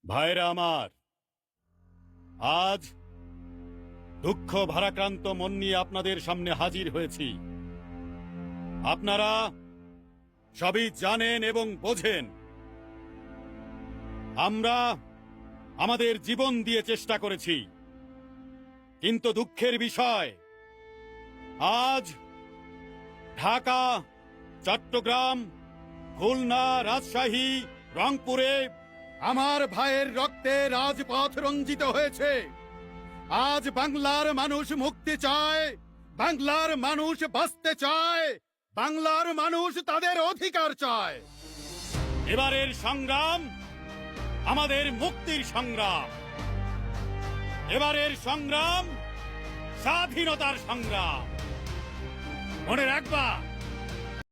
ভাইরা আমার, আজ দুঃখ ভারাক্রান্ত মন নিয়ে আপনাদের সামনে হাজির হয়েছি। আপনারা সবই জানেন এবং বোঝেন আমরা আমাদের জীবন দিয়ে চেষ্টা করেছি, কিন্তু দুঃখের বিষয় আজ ঢাকা, চট্টগ্রাম, খুলনা, রাজশাহী, রংপুরে আমার ভাইয়ের রক্তে রাজপথ রঞ্জিত হয়েছে। আজ বাংলার মানুষ মুক্তি চায়, বাংলার মানুষ বাঁচতে চায়, বাংলার মানুষ তাদের অধিকার চায়। এবারের সংগ্রাম আমাদের মুক্তির সংগ্রাম, এবারের সংগ্রাম স্বাধীনতার সংগ্রাম। মনে রাখবা,